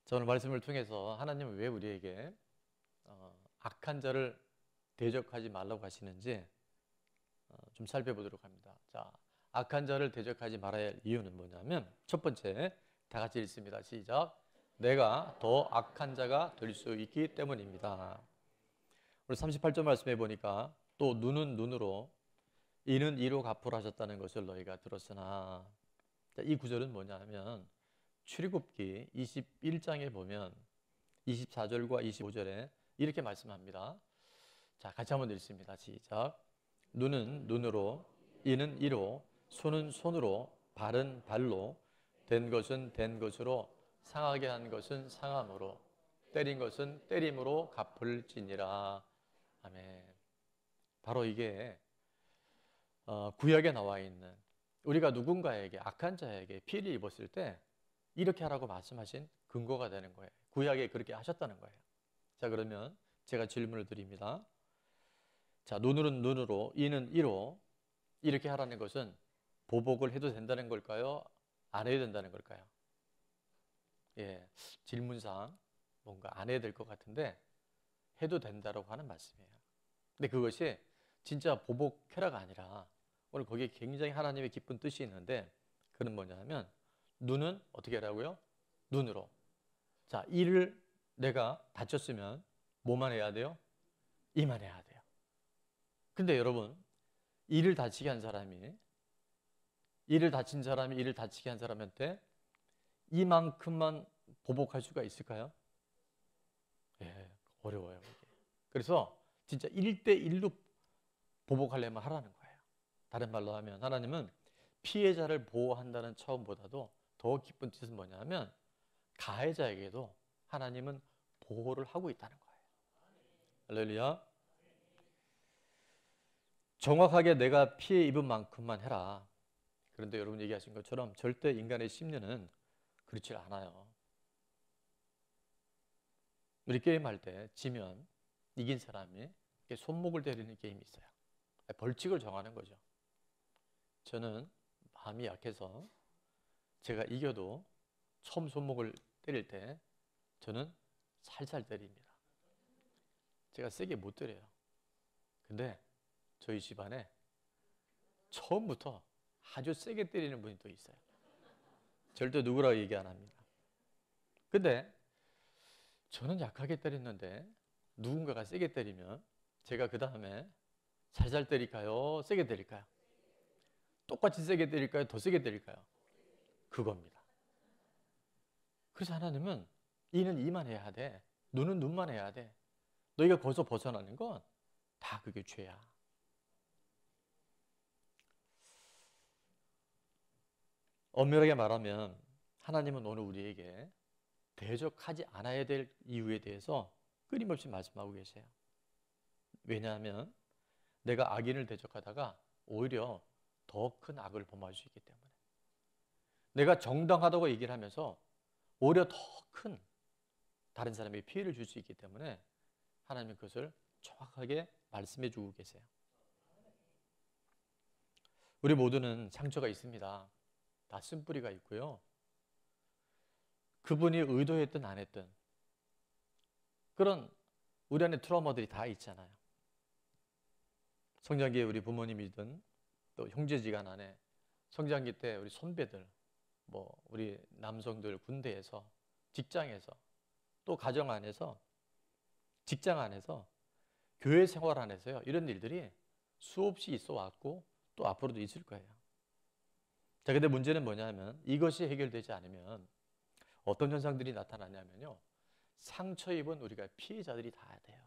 자, 오늘 말씀을 통해서 하나님은 왜 우리에게 악한 자를 대적하지 말라고 하시는지 좀 살펴보도록 합니다. 자, 악한 자를 대적하지 말아야 할 이유는 뭐냐면 첫 번째, 다 같이 읽습니다. 시작. 내가 더 악한 자가 될 수 있기 때문입니다. 우리 38절 말씀해 보니까 또 눈은 눈으로 이는 이로 갚으라 하셨다는 것을 너희가 들었으나, 자, 이 구절은 뭐냐면 출애굽기 21장에 보면 24절과 25절에 이렇게 말씀합니다. 자, 같이 한번 읽습니다. 시작. 눈은 눈으로, 이는 이로, 손은 손으로, 발은 발로, 된 것은 된 것으로, 상하게 한 것은 상함으로, 때린 것은 때림으로 갚을지니라. 아멘. 바로 이게 구약에 나와 있는, 우리가 누군가에게, 악한 자에게 피해를 입었을 때 이렇게 하라고 말씀하신 근거가 되는 거예요. 구약에 그렇게 하셨다는 거예요. 자, 그러면 제가 질문을 드립니다. 자, 눈은 눈으로, 이는 이로, 이렇게 하라는 것은 보복을 해도 된다는 걸까요? 안 해도 된다는 걸까요? 예, 질문상 뭔가 안 해야 될 것 같은데 해도 된다고 하는 말씀이에요. 근데 그것이 진짜 보복해라가 아니라 오늘 거기에 굉장히 하나님의 깊은 뜻이 있는데, 그건 뭐냐면 눈은 어떻게 하라고요? 눈으로. 자, 이를 내가 다쳤으면 뭐만 해야 돼요? 이만 해야 돼요. 근데 여러분, 이를 다치게 한 사람이, 이를 다친 사람이 이를 다치게 한 사람한테 이만큼만 보복할 수가 있을까요? 예, 어려워요, 이게. 그래서 진짜 1대1로 보복하려면 하라는 거예요. 다른 말로 하면 하나님은 피해자를 보호한다는 차원보다도 더 깊은 뜻은 뭐냐면 가해자에게도 하나님은 보호를 하고 있다는 거예요. 할렐루야. 정확하게 내가 피해 입은 만큼만 해라. 그런데 여러분 얘기하신 것처럼 절대 인간의 심리는 그렇지 않아요. 우리 게임할 때 지면 이긴 사람이 손목을 때리는 게임이 있어요. 벌칙을 정하는 거죠. 저는 마음이 약해서 제가 이겨도 처음 손목을 때릴 때 저는 살살 때립니다. 제가 세게 못 때려요. 근데 저희 집안에 처음부터 아주 세게 때리는 분이 또 있어요. 절대 누구라고 얘기 안 합니다. 근데 저는 약하게 때렸는데 누군가가 세게 때리면 제가 그 다음에 살살 때릴까요? 세게 때릴까요? 똑같이 세게 때릴까요? 더 세게 때릴까요? 그겁니다. 그래서 하나님은 이는 이만 해야 돼. 눈은 눈만 해야 돼. 너희가 거기서 벗어나는 건 다 그게 죄야. 엄밀하게 말하면 하나님은 오늘 우리에게 대적하지 않아야 될 이유에 대해서 끊임없이 말씀하고 계세요. 왜냐하면 내가 악인을 대적하다가 오히려 더 큰 악을 범할 수 있기 때문에, 내가 정당하다고 얘기를 하면서 오히려 더 큰 다른 사람에게 피해를 줄 수 있기 때문에 하나님은 그것을 정확하게 말씀해 주고 계세요. 우리 모두는 상처가 있습니다. 다 쓴뿌리가 있고요. 그분이 의도했든 안 했든 그런 우리 안에 트라우마들이 다 있잖아요. 성장기에 우리 부모님이든 또 형제지간 안에 성장기 때 우리 선배들, 뭐 우리 남성들 군대에서, 직장에서, 또 가정 안에서, 직장 안에서, 교회 생활 안에서요, 이런 일들이 수없이 있어 왔고 또 앞으로도 있을 거예요. 자, 근데 문제는 뭐냐면 이것이 해결되지 않으면 어떤 현상들이 나타나냐면요, 상처 입은 우리가 피해자들이 다 돼요.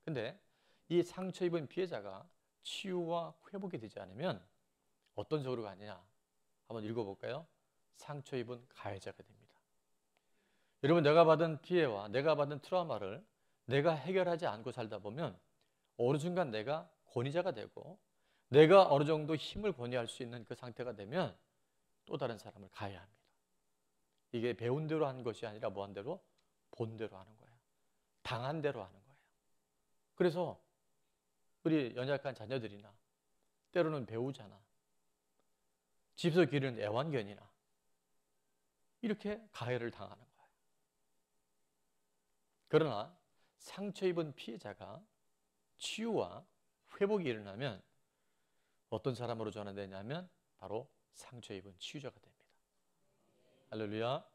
근데 이 상처 입은 피해자가 치유와 회복이 되지 않으면 어떤 쪽으로 가느냐, 한번 읽어볼까요? 상처 입은 가해자가 됩니다. 여러분, 내가 받은 피해와 내가 받은 트라우마를 내가 해결하지 않고 살다 보면 어느 순간 내가 권위자가 되고 내가 어느 정도 힘을 권유할 수 있는 그 상태가 되면 또 다른 사람을 가해합니다. 이게 배운 대로 하는 것이 아니라 뭐 한 대로? 본 대로 하는 거예요. 당한 대로 하는 거예요. 그래서 우리 연약한 자녀들이나 때로는 배우자나 집에서 기르는 애완견이나 이렇게 가해를 당하는 거예요. 그러나 상처 입은 피해자가 치유와 회복이 일어나면 어떤 사람으로 전환되냐면 바로 상처 입은 치유자가 됩니다. 할렐루야.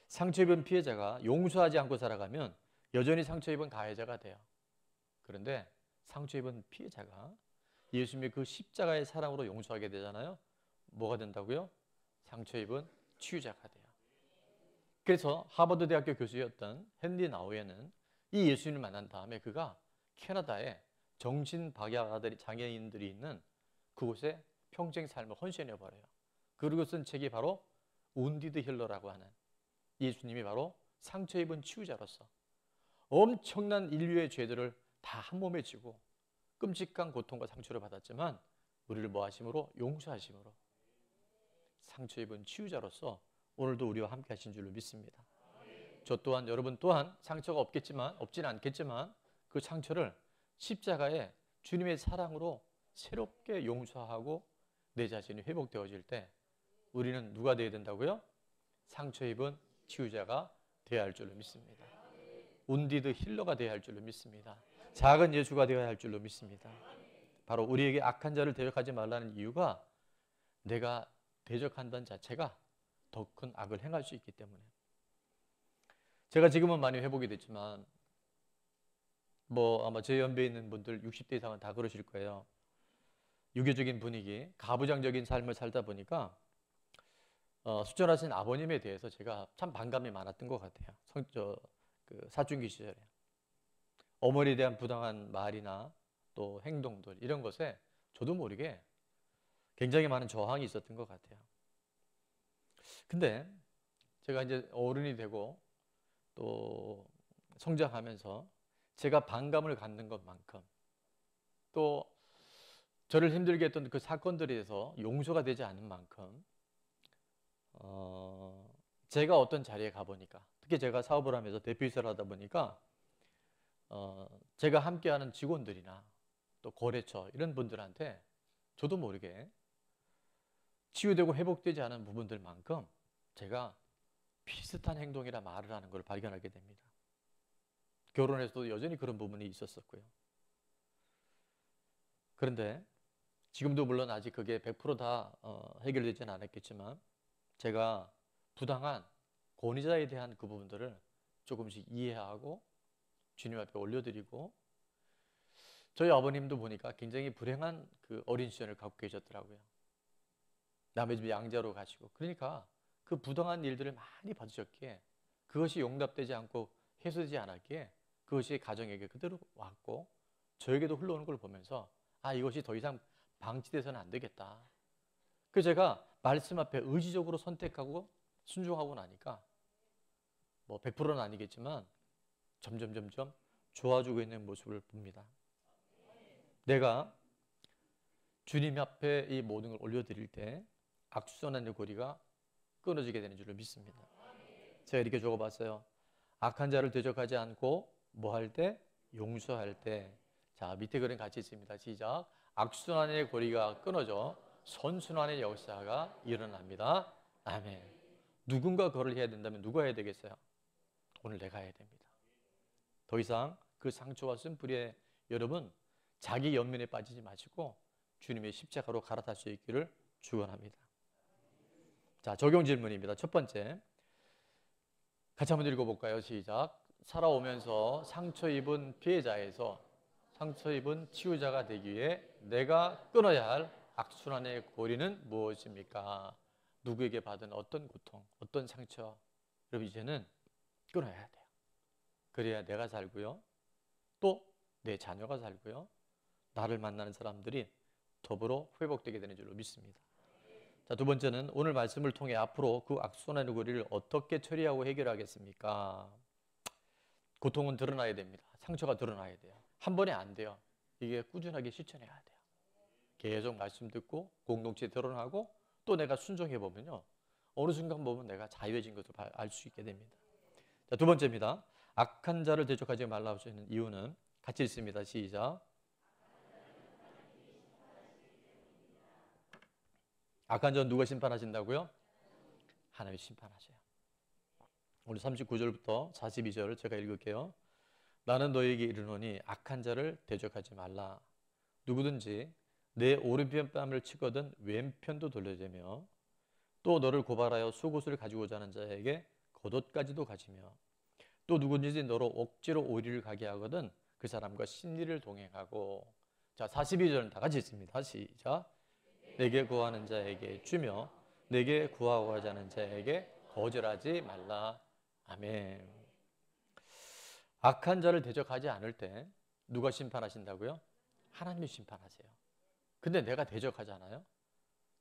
상처 입은 피해자가 용서하지 않고 살아가면 여전히 상처 입은 가해자가 돼요. 그런데 상처 입은 피해자가 예수님의 그 십자가의 사랑으로 용서하게 되잖아요. 뭐가 된다고요? 상처 입은 치유자가 돼요. 그래서 하버드 대학교 교수였던 헨리 나우에는 이 예수님을 만난 다음에 그가 캐나다에 정신박약아들이 장애인들이 있는 그곳에 평생 삶을 헌신해 버려요. 그리고 쓴 책이 바로 운디드 힐러라고 하는, 예수님이 바로 상처 입은 치유자로서 엄청난 인류의 죄들을 다 한 몸에 지고 끔찍한 고통과 상처를 받았지만 우리를 뭐 하심으로? 용서하심으로 상처 입은 치유자로서 오늘도 우리와 함께 하신 줄로 믿습니다. 저 또한, 여러분 또한 상처가 없지는 않겠지만 그 상처를 십자가에 주님의 사랑으로 새롭게 용서하고 내 자신이 회복되어질 때 우리는 누가 되어야 된다고요? 상처 입은 치유자가 되어야 할 줄로 믿습니다. 운디드 힐러가 되어야 할 줄로 믿습니다. 작은 예수가 되어야 할 줄로 믿습니다. 바로 우리에게 악한 자를 대적하지 말라는 이유가 내가 대적한다는 자체가 더 큰 악을 행할 수 있기 때문에. 제가 지금은 많이 회복이 됐지만 아마 제 연배에 있는 분들 60대 이상은 다 그러실 거예요. 유교적인 분위기, 가부장적인 삶을 살다 보니까 수전하신 아버님에 대해서 제가 참 반감이 많았던 것 같아요. 사춘기 시절에 어머니에 대한 부당한 말이나 또 행동들, 이런 것에 저도 모르게 굉장히 많은 저항이 있었던 것 같아요. 근데 제가 이제 어른이 되고 또 성장하면서 제가 반감을 갖는 것만큼 또 저를 힘들게 했던 그 사건들에 대해서 용서가 되지 않은 만큼 제가 어떤 자리에 가보니까, 특히 제가 사업을 하면서 대표이사를 하다 보니까 제가 함께하는 직원들이나 또 거래처 이런 분들한테 저도 모르게 치유되고 회복되지 않은 부분들만큼 제가 비슷한 행동이나 말을 하는 걸 발견하게 됩니다. 결혼해서도 여전히 그런 부분이 있었었고요. 그런데 지금도 물론 아직 그게 100%다 해결되지는 않았겠지만 제가 부당한 권위자에 대한 그 부분들을 조금씩 이해하고 주님 앞에 올려드리고, 저희 아버님도 보니까 굉장히 불행한 그 어린 시절을 갖고 계셨더라고요. 남의 집 양자로 가시고, 그러니까 그 부당한 일들을 많이 받으셨기에 그것이 용납되지 않고 해소되지 않았기에 그것이 가정에게 그대로 왔고 저에게도 흘러오는 걸 보면서 이것이 더 이상 방치돼서는 안 되겠다. 그래서 제가 말씀 앞에 의지적으로 선택하고 순종하고 나니까 100%는 아니겠지만 점점 좋아지고 있는 모습을 봅니다. 내가 주님 앞에 이 모든 걸 올려드릴 때 악수선한의 고리가 끊어지게 되는 줄로 믿습니다. 제가 이렇게 적어봤어요. 악한 자를 대적하지 않고 뭐 할 때? 용서할 때. 자, 밑에 글은 같이 있습니다. 시작. 악순환의 고리가 끊어져 선순환의 역사가 일어납니다. 아멘. 누군가 그걸 해야 된다면 누가 해야 되겠어요? 오늘 내가 해야 됩니다. 더 이상 그 상처와 쓴뿌리에 여러분 자기 연민에 빠지지 마시고 주님의 십자가로 갈아탈 수 있기를 축원합니다. 자, 적용 질문입니다. 첫 번째, 같이 한번 읽어볼까요? 시작. 살아오면서 상처 입은 피해자에서 상처 입은 치유자가 되기 위해 내가 끊어야 할 악순환의 고리는 무엇입니까? 누구에게 받은 어떤 고통, 어떤 상처, 여러분 이제는 끊어야 돼요. 그래야 내가 살고요, 또 내 자녀가 살고요, 나를 만나는 사람들이 더불어 회복되게 되는 줄로 믿습니다. 자, 두 번째는 오늘 말씀을 통해 앞으로 그 악순환의 고리를 어떻게 처리하고 해결하겠습니까? 고통은 드러나야 됩니다. 상처가 드러나야 돼요. 한 번에 안 돼요. 이게 꾸준하게 실천해야 돼요. 계속 말씀 듣고 공동체에 드러나고 또 내가 순종해 보면요, 어느 순간 보면 내가 자유해진 것을 알 수 있게 됩니다. 자, 두 번째입니다. 악한 자를 대적하지 말라고 하시는 이유는 같이 읽습니다. 시작. 악한 자는 누가 심판하신다고요? 하나님이 심판하셔요. 오늘 39절부터 42절 제가 읽을게요. 나는 너에게 이르노니 악한 자를 대적하지 말라. 누구든지 내 오른편 뺨을 치거든 왼편도 돌려대며 또 너를 고발하여 속옷을 가지고자 하는 자에게 겉옷까지도 가지며 또 누구든지 너로 억지로 오리를 가게 하거든 그 사람과 심리를 동행하고. 자, 42절은 다 같이 있습니다. 시작. 내게 구하는 자에게 주며 내게 구하고 하자는 자에게 거절하지 말라. 아멘. 악한 자를 대적하지 않을 때 누가 심판하신다고요? 하나님이 심판하세요. 근데 내가 대적하잖아요.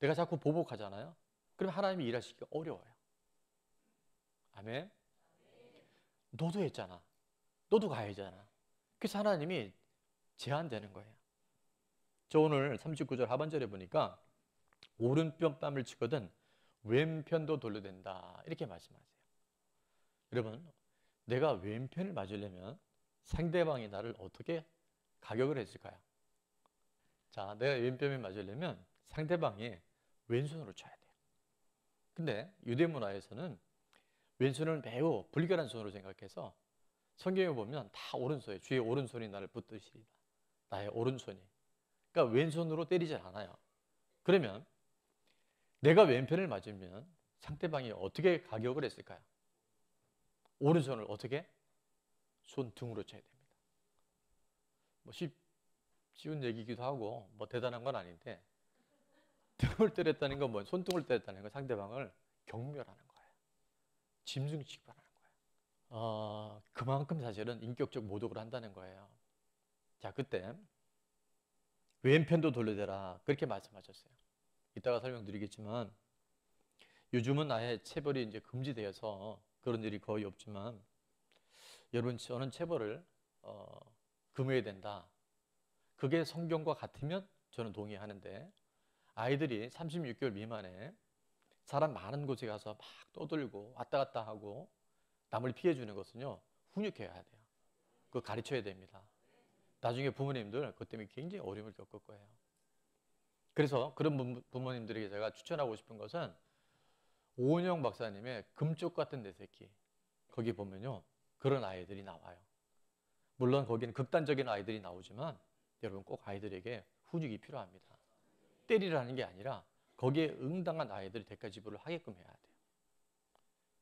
내가 자꾸 보복하잖아요. 그럼 하나님이 일하시기 어려워요. 아멘. 너도 했잖아. 너도 가야잖아. 그래서 하나님이 제한되는 거예요. 저 오늘 39절 하반절에 보니까 오른편 뺨을 치거든 왼편도 돌려댄다 이렇게 말씀하세요. 여러분, 내가 왼편을 맞으려면 상대방이 나를 어떻게 가격을 했을까요? 자, 내가 왼편을 맞으려면 상대방이 왼손으로 쳐야 돼요. 근데 유대 문화에서는 왼손을 매우 불결한 손으로 생각해서 성경에 보면 다 오른손에 주의 오른손이 나를 붙드시리라. 나의 오른손이. 그러니까 왼손으로 때리지 않아요. 그러면 내가 왼편을 맞으면 상대방이 어떻게 가격을 했을까요? 오른손을 어떻게? 손등으로 쳐야 됩니다. 뭐 쉬운 얘기기도 하고 뭐 대단한 건 아닌데 등을 때렸다는 건 뭐 손등을 때렸다는 건 상대방을 경멸하는 거예요. 짐승 취급하는 거예요. 그만큼 사실은 인격적 모독을 한다는 거예요. 자, 그때 왼편도 돌려대라 그렇게 말씀하셨어요. 이따가 설명드리겠지만 요즘은 아예 체벌이 이제 금지되어서 그런 일이 거의 없지만 여러분, 저는 체벌을 금해야 된다. 그게 성경과 같으면 저는 동의하는데 아이들이 36개월 미만에 사람 많은 곳에 가서 막 떠들고 왔다 갔다 하고 남을 피해주는 것은요, 훈육해야 돼요. 그거 가르쳐야 됩니다. 나중에 부모님들 그것 때문에 굉장히 어려움을 겪을 거예요. 그래서 그런 부모님들에게 제가 추천하고 싶은 것은 오은영 박사님의 금쪽 같은 내 새끼, 거기 보면요 그런 아이들이 나와요. 물론 거기는 극단적인 아이들이 나오지만 여러분, 꼭 아이들에게 훈육이 필요합니다. 때리라는 게 아니라 거기에 응당한 아이들이 대가 지불을 하게끔 해야 돼요.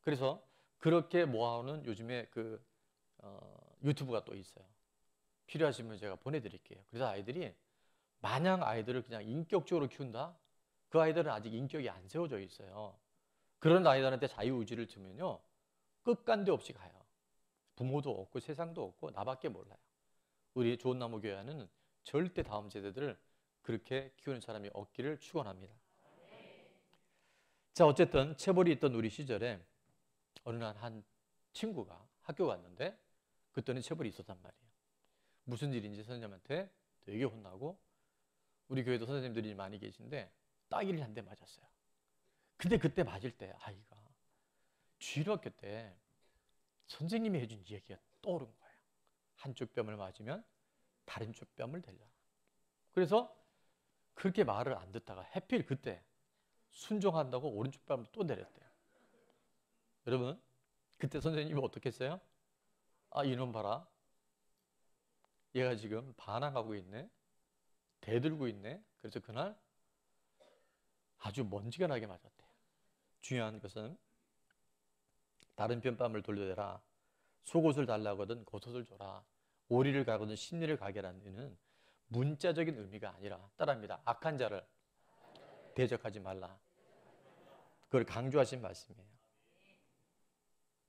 그래서 그렇게 모아오는 요즘에 유튜브가 또 있어요. 필요하시면 제가 보내드릴게요. 그래서 아이들이 마냥 아이들을 그냥 인격적으로 키운다? 그 아이들은 아직 인격이 안 세워져 있어요. 그런 아이들한테 자유의지를 주면요 끝간데 없이 가요. 부모도 없고 세상도 없고 나밖에 몰라요. 우리 좋은 나무 교회는 절대 다음 세대들을 그렇게 키우는 사람이 없기를 축원합니다. 자, 어쨌든 체벌이 있던 우리 시절에 어느 날 한 친구가 학교 갔는데 그때는 체벌이 있었단 말이에요. 무슨 일인지 선생님한테 되게 혼나고, 우리 교회도 선생님들이 많이 계신데 따귀를 한 대 맞았어요. 근데 그때 맞을 때 아이가 주일학교 때 선생님이 해준 이야기가 떠오른 거예요. 한쪽 뺨을 맞으면 다른 쪽 뺨을 대려라. 그래서 그렇게 말을 안 듣다가 하필 그때 순종한다고 오른쪽 뺨을 또 내렸대요. 여러분, 그때 선생님이 어떻게 했어요? 이놈 봐라. 얘가 지금 반항하고 있네. 대들고 있네. 그래서 그날 아주 먼지가 나게 맞았대요. 중요한 것은 다른 편뺨을 돌려대라. 속옷을 달라거든 겉옷을 줘라. 오리를 가거든 심리를 가게라는 의미는 문자적인 의미가 아니라, 따라합니다, 악한 자를 대적하지 말라. 그걸 강조하신 말씀이에요.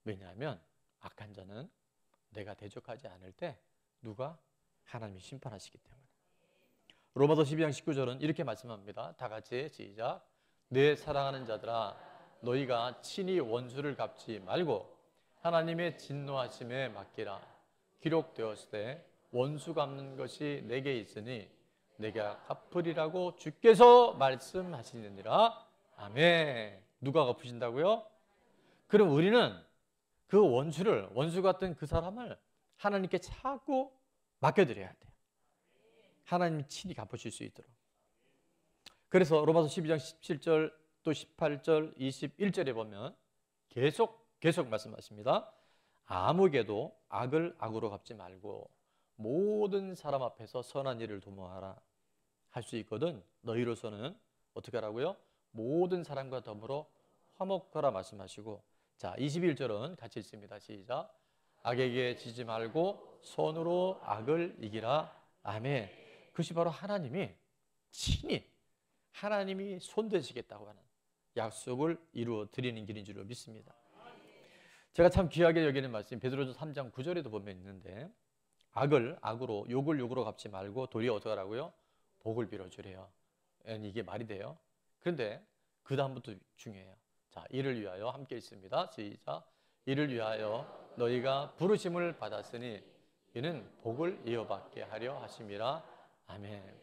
왜냐하면 악한 자는 내가 대적하지 않을 때 누가? 하나님이 심판하시기 때문에. 로마서 12장 19절은 이렇게 말씀합니다. 다 같이 시작. 내 사랑하는 자들아, 너희가 친히 원수를 갚지 말고 하나님의 진노하심에 맡기라. 기록되었을 때 원수 갚는 것이 내게 있으니 내가 갚으리라고 주께서 말씀하시느니라. 아멘. 누가 갚으신다고요? 그럼 우리는 그 원수 같은 그 사람을 하나님께 자꾸 맡겨드려야 돼요. 하나님이 친히 갚으실 수 있도록. 그래서 로마서 12장 17절 또 18절 21절에 보면 계속 계속 말씀하십니다. 아무개도 악을 악으로 갚지 말고 모든 사람 앞에서 선한 일을 도모하라. 할 수 있거든 너희로서는 어떻게 하라고요? 모든 사람과 더불어 화목하라 말씀하시고, 자 21절은 같이 읽습니다. 시작. 악에게 지지 말고 선으로 악을 이기라. 아멘. 그것이 바로 하나님이 친히 하나님이 손대시겠다고 하는 약속을 이루어 드리는 길인 줄 믿습니다. 제가 참 귀하게 여기는 말씀 베드로전서 3장 9절에도 보면 있는데, 악을 악으로 욕을 욕으로 갚지 말고 도리어 어떻게 하라고요? 복을 빌어주래요. 이게 말이 돼요? 그런데 그 다음부터 중요해요. 자, 이를 위하여 함께 읽습니다. 시작. 이를 위하여 너희가 부르심을 받았으니 이는 복을 이어받게 하려 하심이라. 아멘.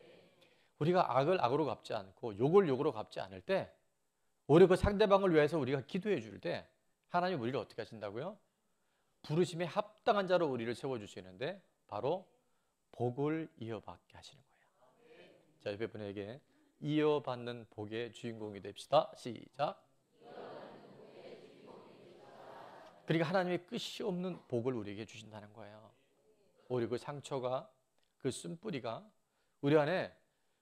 우리가 악을 악으로 갚지 않고 욕을 욕으로 갚지 않을 때, 오히려 그 상대방을 위해서 우리가 기도해 줄 때 하나님 우리를 어떻게 하신다고요? 부르심에 합당한 자로 우리를 세워주시는데 바로 복을 이어받게 하시는 거예요. 자, 옆에 분에게 이어받는 복의 주인공이 됩시다. 시작. 그러니까 하나님의 끝이 없는 복을 우리에게 주신다는 거예요. 오히려 그 상처가, 그 쓴뿌리가 우리 안에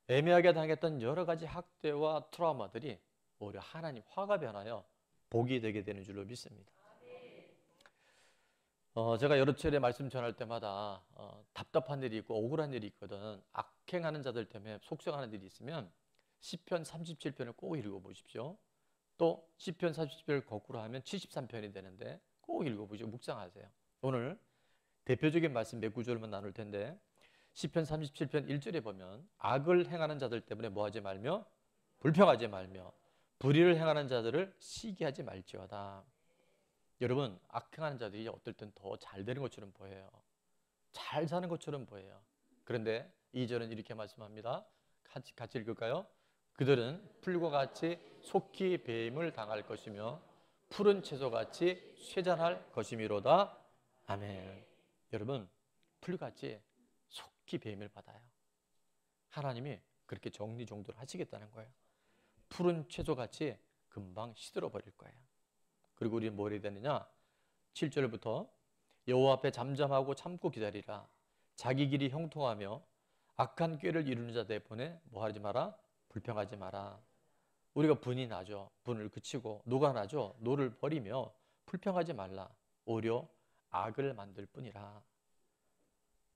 애매하게 당했던 여러 가지 학대와 트라우마들이 오히려 하나님 화가 변하여 복이 되게 되는 줄로 믿습니다. 제가 여러 차례 말씀 전할 때마다 답답한 일이 있고 억울한 일이 있거든. 악행하는 자들 때문에 속상하는 일이 있으면 시편 37편을 꼭 읽어보십시오. 또 시편 37편을 거꾸로 하면 73편이 되는데 꼭 읽어보시고 묵상하세요. 오늘 대표적인 말씀 몇 구절만 나눌 텐데, 시편 37편 1절에 보면 악을 행하는 자들 때문에 뭐하지 말며 불평하지 말며 불의를 행하는 자들을 시기하지 말지어다. 여러분, 악행하는 자들이 어떨 땐 더 잘 되는 것처럼 보여요. 잘 사는 것처럼 보여요. 그런데 2절은 이렇게 말씀합니다. 같이 읽을까요? 그들은 풀과 같이 속히 배임을 당할 것이며 푸른 채소같이 쇠잔할 것이미로다. 아멘. 여러분, 풀같이 속히 배임을 받아요. 하나님이 그렇게 정리정돈을 하시겠다는 거예요. 푸른 채소같이 금방 시들어 버릴 거예요. 그리고 우리는 뭐 해야 되느냐? 7절부터 여호와 앞에 잠잠하고 참고 기다리라. 자기 길이 형통하며 악한 꾀를 이루는 자 대폰에 뭐 하지 마라? 불평하지 마라. 우리가 분이 나죠. 분을 그치고 노가 나죠. 노를 버리며 불평하지 말라. 오히려 악을 만들 뿐이라.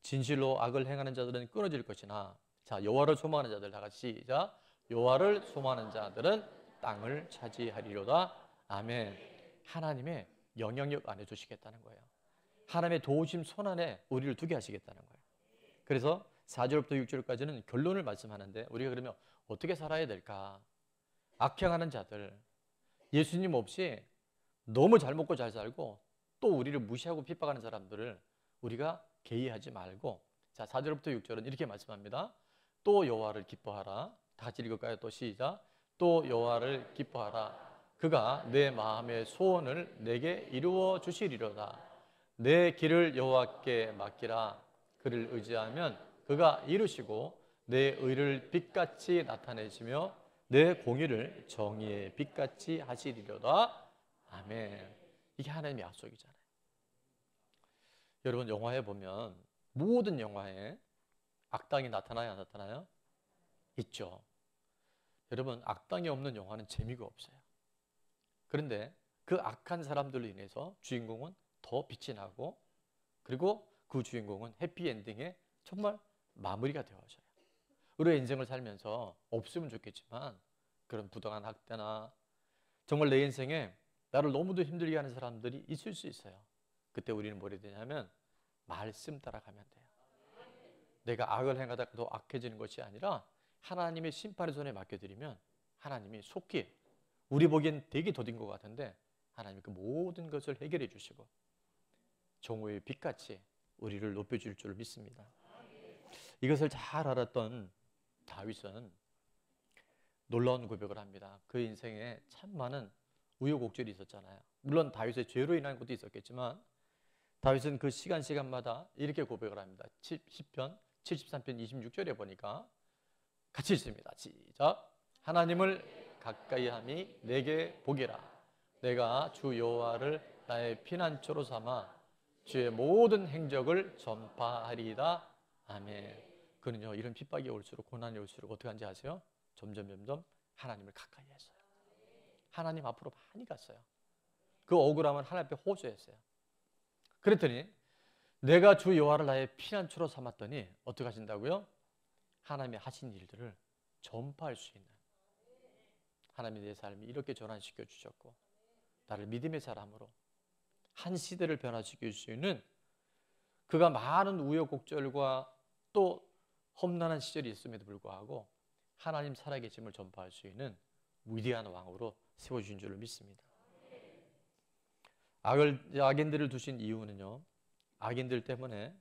진실로 악을 행하는 자들은 끊어질 것이나, 자 여호와를 소망하는 자들 다 같이 시작. 여호와를 소망하는 자들은 땅을 차지하리로다. 아멘. 하나님의 영향력 안에 두시겠다는 거예요. 하나님의 도우심 손 안에 우리를 두게 하시겠다는 거예요. 그래서 4절부터 6절까지는 결론을 말씀하는데, 우리가 그러면 어떻게 살아야 될까? 악행하는 자들, 예수님 없이 너무 잘 먹고 잘 살고 또 우리를 무시하고 핍박하는 사람들을 우리가 개의하지 말고, 자 4절부터 6절은 이렇게 말씀합니다. 또 여호와를 기뻐하라. 다 같이 읽을까요? 또 시작. 또 여호와를 기뻐하라. 그가 내 마음의 소원을 내게 이루어 주시리로다. 내 길을 여호와께 맡기라. 그를 의지하면 그가 이루시고 내 의를 빛같이 나타내시며 내 공의를 정의의 빛같이 하시리로다. 아멘. 이게 하나님의 약속이잖아요. 여러분, 영화에 보면 모든 영화에 악당이 나타나요, 안 나타나요? 있죠. 여러분, 악당이 없는 영화는 재미가 없어요. 그런데 그 악한 사람들로 인해서 주인공은 더 빛이 나고, 그리고 그 주인공은 해피엔딩에 정말 마무리가 되어져요. 우리의 인생을 살면서 없으면 좋겠지만 그런 부당한 학대나 정말 내 인생에 나를 너무도 힘들게 하는 사람들이 있을 수 있어요. 그때 우리는 뭘 해야 되냐면 말씀 따라가면 돼요. 내가 악을 행하다가도 악해지는 것이 아니라 하나님의 심판의 손에 맡겨드리면 하나님이 속히, 우리 보기엔 되게 더딘 것 같은데 하나님이 그 모든 것을 해결해 주시고 정오의 빛같이 우리를 높여줄 줄 믿습니다. 이것을 잘 알았던 다윗은 놀라운 고백을 합니다. 그 인생에 참 많은 우여곡절이 있었잖아요. 물론 다윗의 죄로 인한 것도 있었겠지만 다윗은 그 시간마다 이렇게 고백을 합니다. 시편 73편 26절에 보니까 같이 읽습니다. 시작. 하나님을 가까이 함이 내게 복이라. 내가 주 여호와를 나의 피난처로 삼아 주의 모든 행적을 전파하리이다. 아멘. 그는요, 이런 핍박이 올수록, 고난이 올수록 어떻게 하는지 아세요? 점점 하나님을 가까이 했어요. 하나님 앞으로 많이 갔어요. 그 억울함은 하나님 앞에 호소했어요. 그랬더니 내가 주 여호와를 나의 피난처로 삼았더니 어떻게 하신다고요? 하나님이 하신 일들을 전파할 수 있는, 하나님이 내 삶을 이렇게 전환시켜 주셨고 나를 믿음의 사람으로 한 시대를 변화시킬 수 있는, 그가 많은 우여곡절과 또 험난한 시절이 있음에도 불구하고 하나님 살아계심을 전파할 수 있는 위대한 왕으로 세워주신 줄을 믿습니다. 악인들을 두신 이유는요, 악인들 때문에,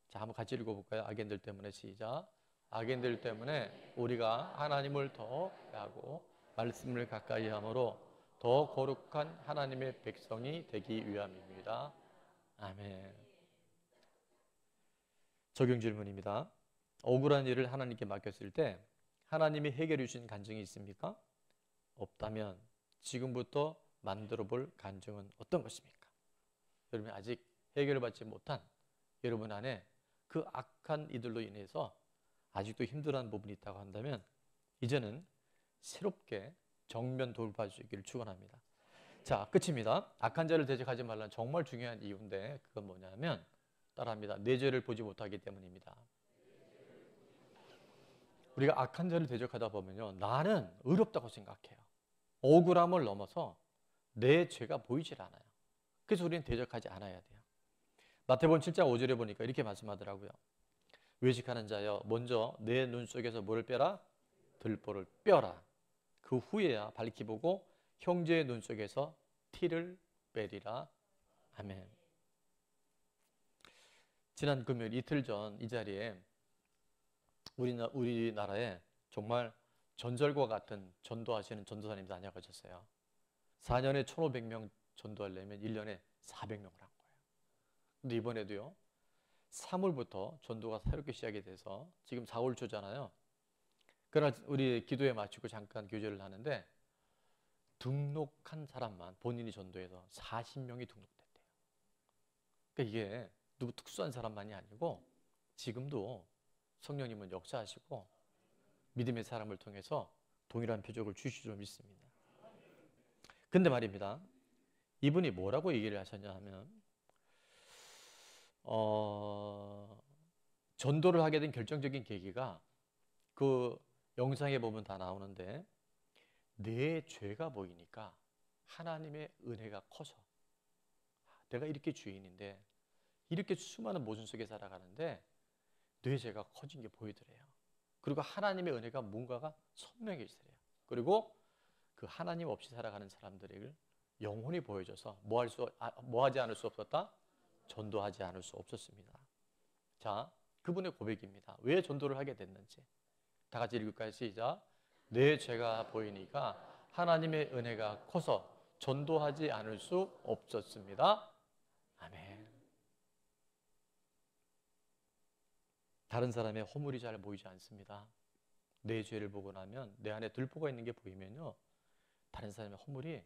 자, 한번 같이 읽어볼까요? 악인들 때문에. 시작. 악인들 때문에 우리가 하나님을 더 하고 말씀을 가까이 함으로 더 거룩한 하나님의 백성이 되기 위함입니다. 아멘. 적용 질문입니다. 억울한 일을 하나님께 맡겼을 때 하나님이 해결해 주신 간증이 있습니까? 없다면 지금부터 만들어 볼 간증은 어떤 것입니까? 여러분, 아직 해결받지 못한 여러분 안에 그 악한 이들로 인해서 아직도 힘들어하는 부분이 있다고 한다면 이제는 새롭게 정면 돌파할 수 있기를 축원합니다. 자, 끝입니다. 악한 자를 대적하지 말라는 정말 중요한 이유인데 그건 뭐냐면, 따라합니다. 내 죄를 보지 못하기 때문입니다. 우리가 악한 자를 대적하다 보면요, 나는 의롭다고 생각해요. 억울함을 넘어서 내 죄가 보이질 않아요. 그래서 우리는 대적하지 않아야 돼요. 마태복음 7장 5절에 보니까 이렇게 말씀하더라고요. 외식하는 자여, 먼저 내 눈 속에서 뭐를 빼라? 들보를 빼라. 그 후에야 밝히 보고 형제의 눈 속에서 티를 빼리라. 아멘. 지난 금요일 이틀 전 이 자리에 우리나라에 정말 전설과 같은 전도하시는 전도사님이 다녀가셨어요. 4년에 1,500명 전도하려면 1년에 400명을 한 거예요. 근데 이번에도요, 3월부터 전도가 새롭게 시작이 돼서 지금 4월 초잖아요. 그러나 우리 기도회 마치고 잠깐 교제를 하는데 등록한 사람만 본인이 전도해서 40명이 등록됐대요. 그러니까 이게 누구 특수한 사람만이 아니고 지금도 성령님은 역사하시고 믿음의 사람을 통해서 동일한 표적을 주실 줄 믿습니다. 근데 말입니다, 이분이 뭐라고 얘기를 하셨냐 하면 전도를 하게 된 결정적인 계기가 그 영상에 보면 다 나오는데, 내 죄가 보이니까 하나님의 은혜가 커서, 내가 이렇게 죄인인데 이렇게 수많은 모순 속에 살아가는데 내 죄가 커진 게 보이더래요. 그리고 하나님의 은혜가 뭔가가 선명해지더래요. 그리고 그 하나님 없이 살아가는 사람들을 영혼이 보여줘서 뭐하지 않을 수 없었다? 전도하지 않을 수 없었습니다. 자, 그분의 고백입니다. 왜 전도를 하게 됐는지 다 같이 읽을까요? 시작. 내 죄가 보이니까 하나님의 은혜가 커서 전도하지 않을 수 없었습니다. 아멘. 다른 사람의 허물이 잘 보이지 않습니다. 내 죄를 보고 나면, 내 안에 들보가 있는 게 보이면요, 다른 사람의 허물이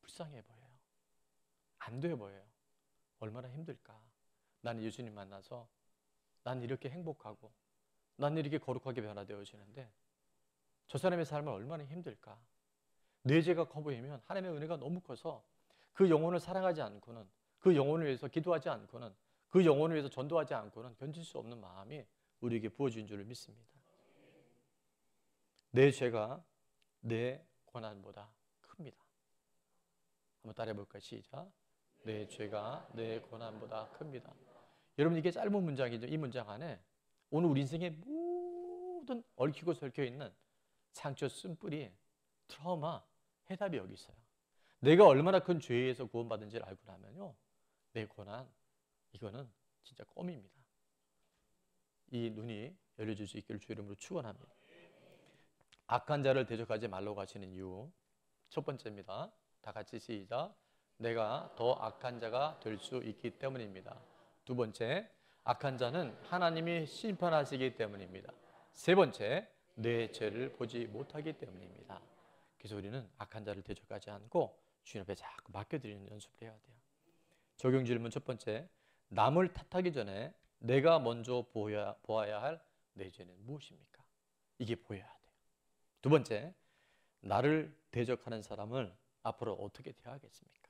불쌍해 보여요. 안 돼 보여요. 얼마나 힘들까. 나는 예수님 만나서 난 이렇게 행복하고 난 이렇게 거룩하게 변화되어지는데 저 사람의 삶은 얼마나 힘들까. 내 죄가 커 보이면 하나님의 은혜가 너무 커서 그 영혼을 사랑하지 않고는, 그 영혼을 위해서 기도하지 않고는, 그 영혼을 위해서 전도하지 않고는 견딜 수 없는 마음이 우리에게 부어진 줄을 믿습니다. 내 죄가 내 고난보다 큽니다. 한번 따라해 볼까요? 시작. 내 죄가 내 고난보다 큽니다. 여러분, 이게 짧은 문장이죠. 이 문장 안에 오늘 우리 인생의 모든 얽히고 설켜 있는 상처, 쓴뿌리, 트라우마, 해답이 여기 있어요. 내가 얼마나 큰 죄에서 구원받은지를 알고 나면요, 내 고난, 이거는 진짜 껌입니다. 이 눈이 열려질 수 있기를 주 이름으로 축원합니다. 악한 자를 대적하지 말라고 하시는 이유, 첫 번째입니다. 다 같이 시작. 내가 더 악한 자가 될 수 있기 때문입니다. 두 번째, 악한 자는 하나님이 심판하시기 때문입니다. 세 번째, 내 죄를 보지 못하기 때문입니다. 그래서 우리는 악한 자를 대적하지 않고 주님 앞에 자꾸 맡겨드리는 연습을 해야 돼요. 적용 질문 첫 번째, 남을 탓하기 전에 내가 먼저 보아야 할 내 죄는 무엇입니까? 이게 보여야 돼요. 두 번째, 나를 대적하는 사람을 앞으로 어떻게 대하겠습니까?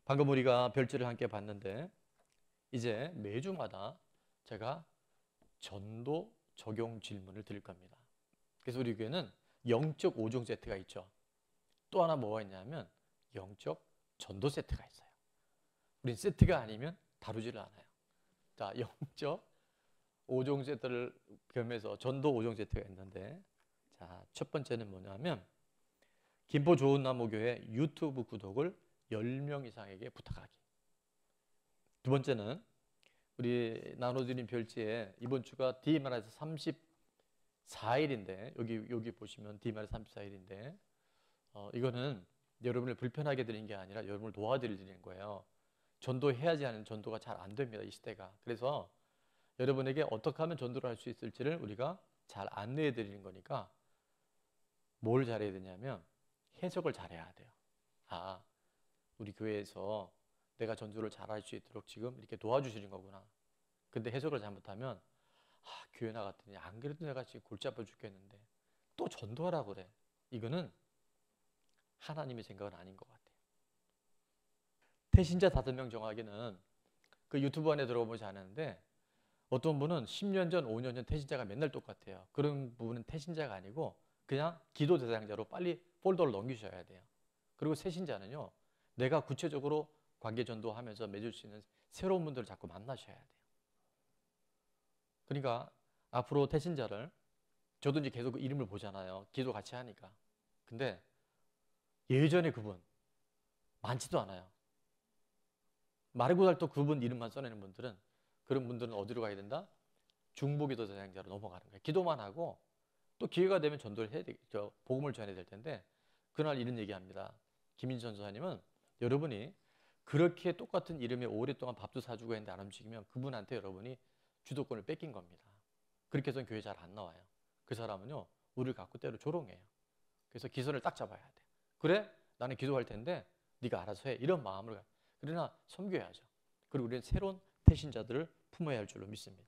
방금 우리가 별지를 함께 봤는데 이제 매주마다 제가 전도 적용 질문을 드릴 겁니다. 그래서 우리 교회는 영적 5종 세트가 있죠. 또 하나 뭐가 있냐면 영적 전도 세트가 있어요. 우린 세트가 아니면 다루지를 않아요. 자, 영적 5종 세트를 겸해서 전도 5종 세트가 있는데, 자, 첫 번째는 뭐냐면 김포 좋은나무교회 유튜브 구독을 10명 이상에게 부탁하기. 두 번째는 우리 나눠드린 별지에 이번 주가 DMR에서 34일인데 여기 보시면 DMR에서 34일인데 이거는 여러분을 불편하게 드리는 게 아니라 여러분을 도와드리는 거예요. 전도해야지 하는 전도가 잘 안 됩니다, 이 시대가. 그래서 여러분에게 어떻게 하면 전도를 할 수 있을지를 우리가 잘 안내해 드리는 거니까 뭘 잘해야 되냐면 해석을 잘해야 돼요. 아, 우리 교회에서 내가 전도를 잘할 수 있도록 지금 이렇게 도와주시는 거구나. 근데 해석을 잘못하면 교회 나갔더니 안 그래도 내가 지금 골치 아파 죽겠는데 또 전도하라고 그래. 이거는 하나님의 생각은 아닌 것 같아요. 태신자 5명 정하기는 그 유튜브 안에 들어보지 않았는데 어떤 분은 10년 전, 5년 전 태신자가 맨날 똑같아요. 그런 부분은 태신자가 아니고 그냥 기도 대상자로 빨리 폴더를 넘기셔야 돼요. 그리고 새신자는요, 내가 구체적으로 관계 전도하면서 맺을 수 있는 새로운 분들을 자꾸 만나셔야 돼요. 그러니까 앞으로 태신자를 저도 이제 계속 그 이름을 보잖아요. 기도 같이 하니까. 근데 예전에 그분 많지도 않아요. 마르고달도 그분 이름만 써내는 분들은, 그런 분들은 어디로 가야 된다? 중보기도 대상자로 넘어가는 거예요. 기도만 하고 또 기회가 되면 전도를 해야 되겠죠. 복음을 전해야 될 텐데 그날 이런 얘기합니다. 김인선 전사님은 여러분이 그렇게 똑같은 이름에 오랫동안 밥도 사주고 했는데 안 움직이면 그분한테 여러분이 주도권을 뺏긴 겁니다. 그렇게 해서는 교회 잘 안 나와요. 그 사람은요, 우리를 갖고 때로 조롱해요. 그래서 기선을 딱 잡아야 돼. 그래? 나는 기도할 텐데 네가 알아서 해. 이런 마음을. 그러나 섬겨야죠. 그리고 우리는 새로운 태신자들을 품어야 할 줄로 믿습니다.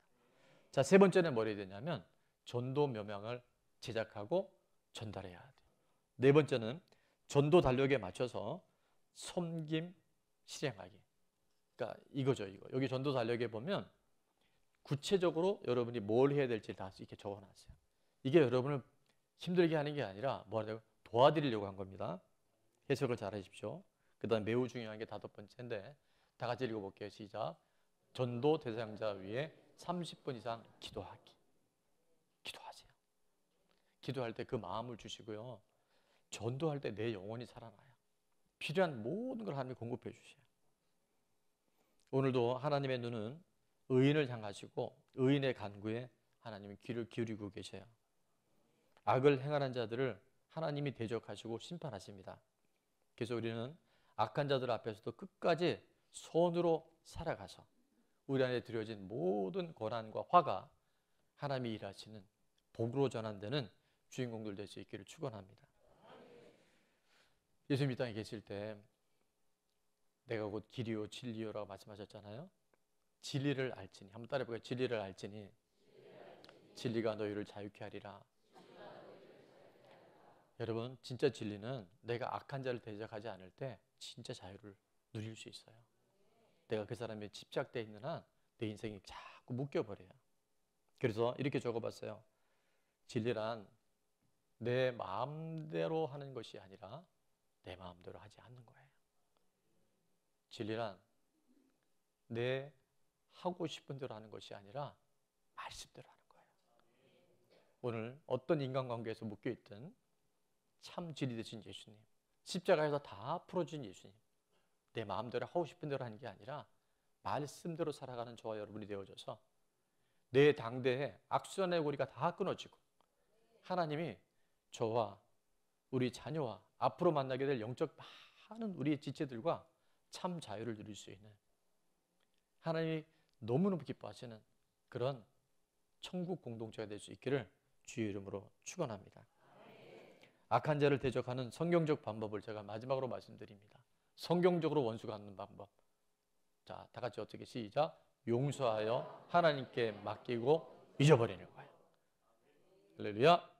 자, 세 번째는 뭘 해야 되냐면 전도 명령을 제작하고 전달해야 돼요. 네 번째는 전도 달력에 맞춰서 섬김 실행하기. 그러니까 이거죠, 이거. 여기 전도 달력에 보면 구체적으로 여러분이 뭘 해야 될지 다 이렇게 적어놨어요. 이게 여러분을 힘들게 하는 게 아니라 뭐라고 도와드리려고 한 겁니다. 해석을 잘 하십시오. 그 다음 매우 중요한 게 5번째인데 다 같이 읽어볼게요. 시작. 전도 대상자 위에 30분 이상 기도하기. 기도하세요. 기도할 때 그 마음을 주시고요. 전도할 때 내 영혼이 살아나요. 필요한 모든 걸 하나님이 공급해 주셔요. 오늘도 하나님의 눈은 의인을 향하시고 의인의 간구에 하나님이 귀를 기울이고 계셔요. 악을 행하는 자들을 하나님이 대적하시고 심판하십니다. 그래서 우리는 악한 자들 앞에서도 끝까지 선으로 살아가서 우리 안에 들여진 모든 고난과 화가 하나님이 일하시는 복으로 전환되는 주인공들 될 수 있기를 축원합니다. 예수님 이 땅에 계실 때 내가 곧 길이요 진리요라고 말씀하셨잖아요. 진리를 알지니, 한번 따라해볼까요? 진리를 알지니 진리가 너희를 자유케 하리라. 여러분, 진짜 진리는 내가 악한 자를 대적하지 않을 때 진짜 자유를 누릴 수 있어요. 내가 그 사람에 집착되어 있는 한 내 인생이 자꾸 묶여버려요. 그래서 이렇게 적어봤어요. 진리란 내 마음대로 하는 것이 아니라 내 마음대로 하지 않는 거예요. 진리란 내 하고 싶은 대로 하는 것이 아니라 말씀대로 하는 거예요. 오늘 어떤 인간관계에서 묶여있든 참 진리 되신 예수님, 십자가에서 다 풀어준 예수님, 내 마음대로 하고 싶은 대로 하는 게 아니라 말씀대로 살아가는 저와 여러분이 되어져서 내 당대에 악순환의 고리가 다 끊어지고 하나님이 저와 우리 자녀와 앞으로 만나게 될 영적 많은 우리의 지체들과 참 자유를 누릴 수 있는, 하나님이 너무너무 기뻐하시는 그런 천국 공동체가 될 수 있기를 주의 이름으로 축원합니다. 악한 자를 대적하는 성경적 방법을 제가 마지막으로 말씀드립니다. 성경적으로 원수 갚는 방법. 자, 다 같이 어떻게 시작? 용서하여 하나님께 맡기고 잊어버리는 거예요. 할렐루야.